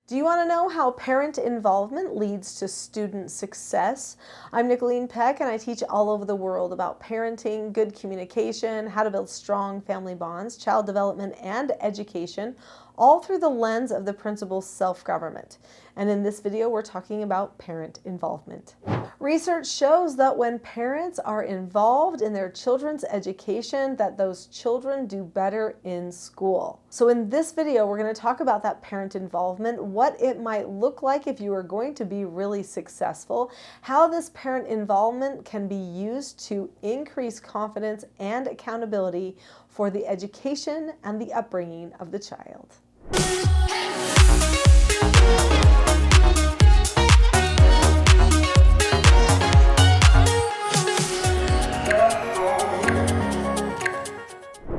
Do you want to know how parent involvement leads to student success? I'm Nicholeen Peck, and I teach all over the world about parenting, good communication, how to build strong family bonds, child development, and education, all through the lens of the principle self-government. And in this video, we're talking about parent involvement. Research shows that when parents are involved in their children's education, that those children do better in school. So in this video, we're going to talk about that parent involvement, what it might look like if you are going to be really successful, how this parent involvement can be used to increase confidence and accountability for the education and the upbringing of the child.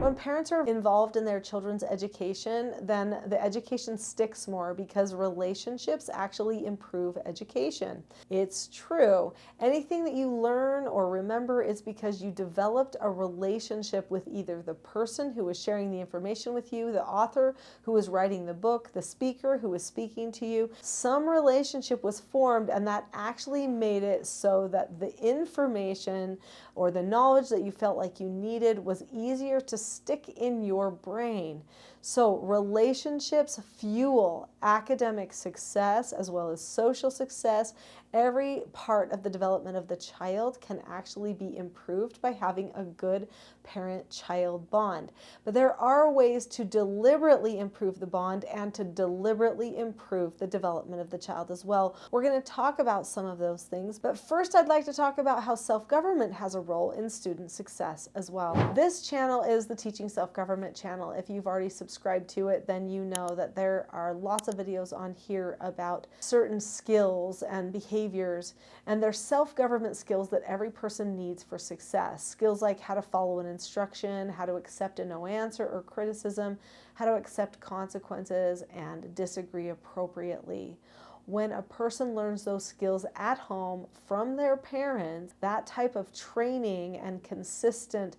When parents are involved in their children's education, then the education sticks more because relationships actually improve education. It's true. Anything that you learn or remember is because you developed a relationship with either the person who was sharing the information with you, the author who was writing the book, the speaker who was speaking to you. Some relationship was formed, and that actually made it so that the information or the knowledge that you felt like you needed was easier to stick in your brain. So relationships fuel academic success as well as social success. Every part of the development of the child can actually be improved by having a good parent-child bond. But there are ways to deliberately improve the bond and to deliberately improve the development of the child as well. We're going to talk about some of those things, but first I'd like to talk about how self-government has a role in student success as well. This channel is the Teaching Self-Government channel. If you've already subscribed to it, then you know that there are lots of videos on here about certain skills and behaviors, and they're self-government skills that every person needs for success. Skills like how to follow an instruction, how to accept a no answer or criticism, how to accept consequences, and disagree appropriately. When a person learns those skills at home from their parents, that type of training and consistent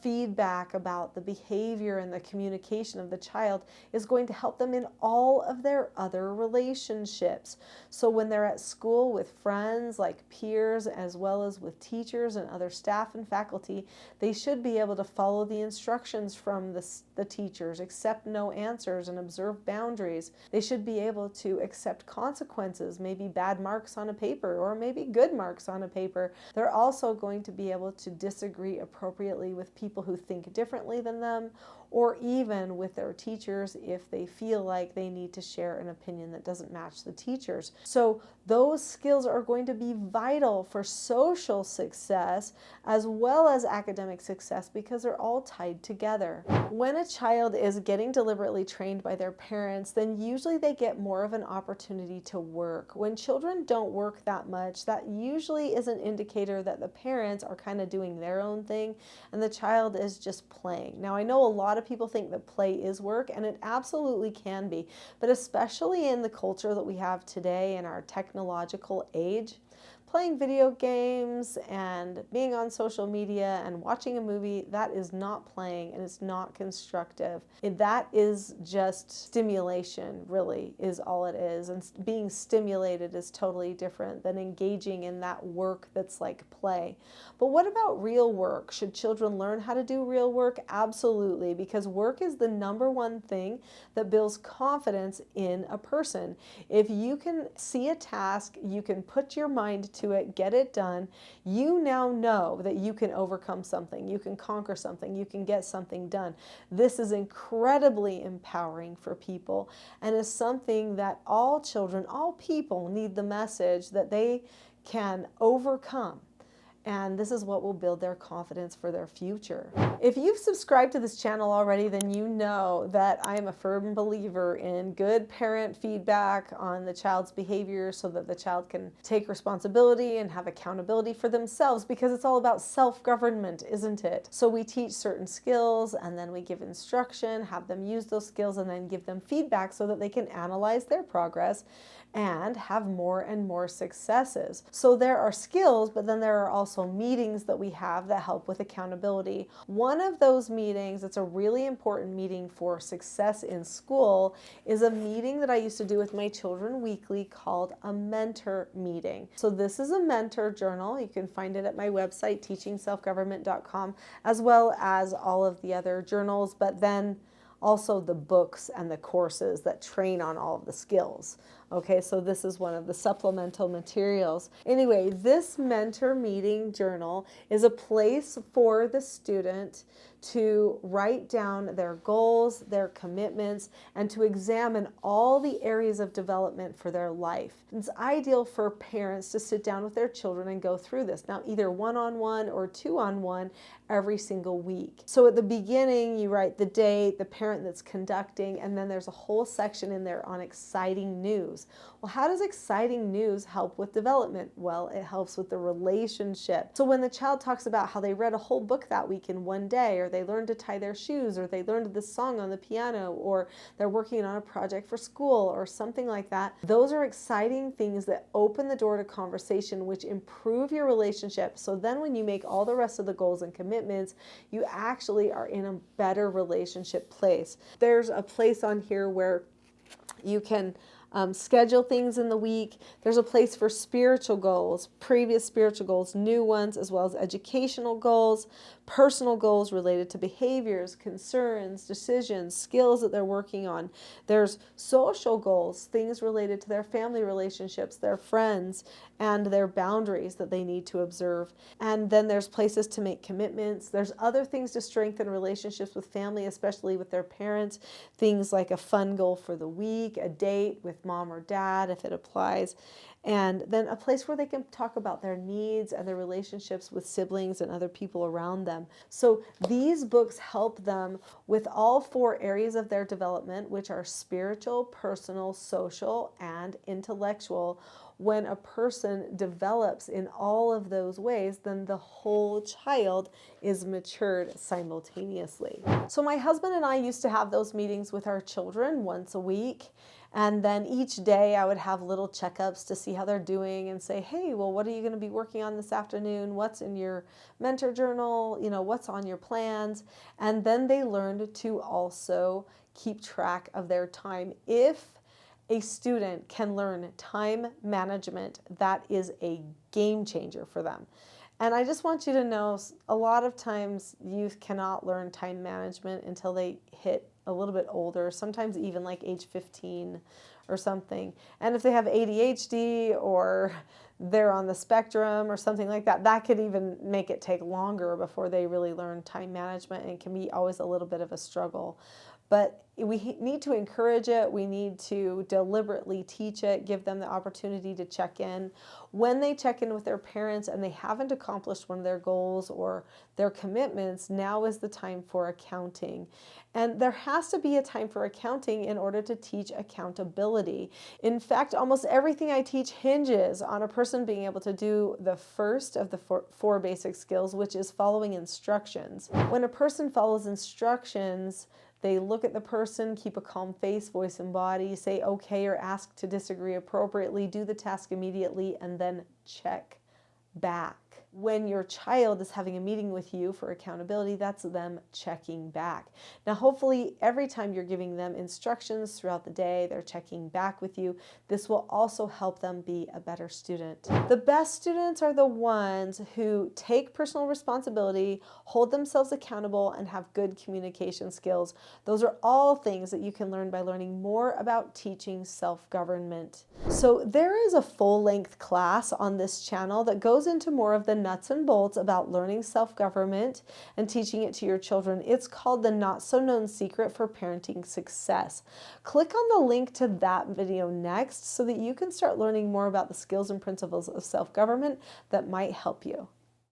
feedback about the behavior and the communication of the child is going to help them in all of their other relationships. So when they're at school with friends, like peers, as well as with teachers and other staff and faculty, they should be able to follow the instructions from the teachers, accept no answers, and observe boundaries. They should be able to accept consequences, maybe bad marks on a paper or maybe good marks on a paper. They're also going to be able to disagree appropriately with people who think differently than them, or even with their teachers if they feel like they need to share an opinion that doesn't match the teachers. So those skills are going to be vital for social success as well as academic success because they're all tied together. When a child is getting deliberately trained by their parents, then usually they get more of an opportunity to work. When children don't work that much, that usually is an indicator that the parents are kind of doing their own thing and the child is just playing. Now, I know a lot of people think that play is work, and it absolutely can be, but especially in the culture that we have today in our technological age, playing video games and being on social media and watching a movie, that is not playing and it's not constructive. That is just stimulation, really, is all it is. And being stimulated is totally different than engaging in that work that's like play. But what about real work? Should children learn how to do real work? Absolutely, because work is the #1 thing that builds confidence in a person. If you can see a task, you can put your mind to it, get it done, you now know that you can overcome something, you can conquer something, you can get something done. This is incredibly empowering for people and is something that all children, all people need the message that they can overcome. And this is what will build their confidence for their future. If you've subscribed to this channel already, then you know that I am a firm believer in good parent feedback on the child's behavior so that the child can take responsibility and have accountability for themselves, because it's all about self-government, isn't it? So we teach certain skills and then we give instruction, have them use those skills, and then give them feedback so that they can analyze their progress and have more and more successes. So there are skills, but then there are also also meetings that we have that help with accountability. One of those meetings, it's a really important meeting for success in school, is a meeting that I used to do with my children weekly called a mentor meeting. So this is a mentor journal. You can find it at my website, teachingselfgovernment.com, as well as all of the other journals, but then also the books and the courses that train on all of the skills. Okay, so this is one of the supplemental materials. Anyway, this mentor meeting journal is a place for the student to write down their goals, their commitments, and to examine all the areas of development for their life. It's ideal for parents to sit down with their children and go through this. Now, either one-on-one or two-on-one every single week. So at the beginning, you write the date, the parent that's conducting, and then there's a whole section in there on exciting news. Well, how does exciting news help with development? Well, it helps with the relationship. So when the child talks about how they read a whole book that week in one day, or they learned to tie their shoes, or they learned this song on the piano, or they're working on a project for school, or something like that, those are exciting things that open the door to conversation, which improve your relationship. So then when you make all the rest of the goals and commitments, you actually are in a better relationship place. There's a place on here where you can schedule things in the week. There's a place for spiritual goals, previous spiritual goals, new ones, as well as educational goals, personal goals related to behaviors, concerns, decisions, skills that they're working on. There's social goals, things related to their family relationships, their friends, and their boundaries that they need to observe. And then there's places to make commitments. There's other things to strengthen relationships with family, especially with their parents. Things like a fun goal for the week, a date with mom or dad, if it applies. And then a place where they can talk about their needs and their relationships with siblings and other people around them. So these books help them with all four areas of their development, which are spiritual, personal, social, and intellectual. When a person develops in all of those ways, then the whole child is matured simultaneously. So my husband and I used to have those meetings with our children once a week. And then each day I would have little checkups to see how they're doing and say, hey, well, what are you going to be working on this afternoon? What's in your mentor journal? You know, what's on your plans? And then they learned to also keep track of their time. If a student can learn time management, that is a game changer for them. And I just want you to know, a lot of times youth cannot learn time management until they hit a little bit older, sometimes even like age 15 or something. And if they have ADHD or they're on the spectrum or something like that, that could even make it take longer before they really learn time management, and it can be always a little bit of a struggle. But we need to encourage it. We need to deliberately teach it, give them the opportunity to check in. When they check in with their parents and they haven't accomplished one of their goals or their commitments, now is the time for accounting. And there has to be a time for accounting in order to teach accountability. In fact, almost everything I teach hinges on a person being able to do the first of the four basic skills, which is following instructions. When a person follows instructions, they look at the person, keep a calm face, voice, and body, say okay or ask to disagree appropriately, do the task immediately, and then check back. When your child is having a meeting with you for accountability, that's them checking back. Now, hopefully, every time you're giving them instructions throughout the day, they're checking back with you. This will also help them be a better student. The best students are the ones who take personal responsibility, hold themselves accountable, and have good communication skills. Those are all things that you can learn by learning more about teaching self-government. So there is a full-length class on this channel that goes into more of the nuts and bolts about learning self-government and teaching it to your children. It's called The Not So Known Secret for Parenting Success. Click on the link to that video next so that you can start learning more about the skills and principles of self-government that might help you.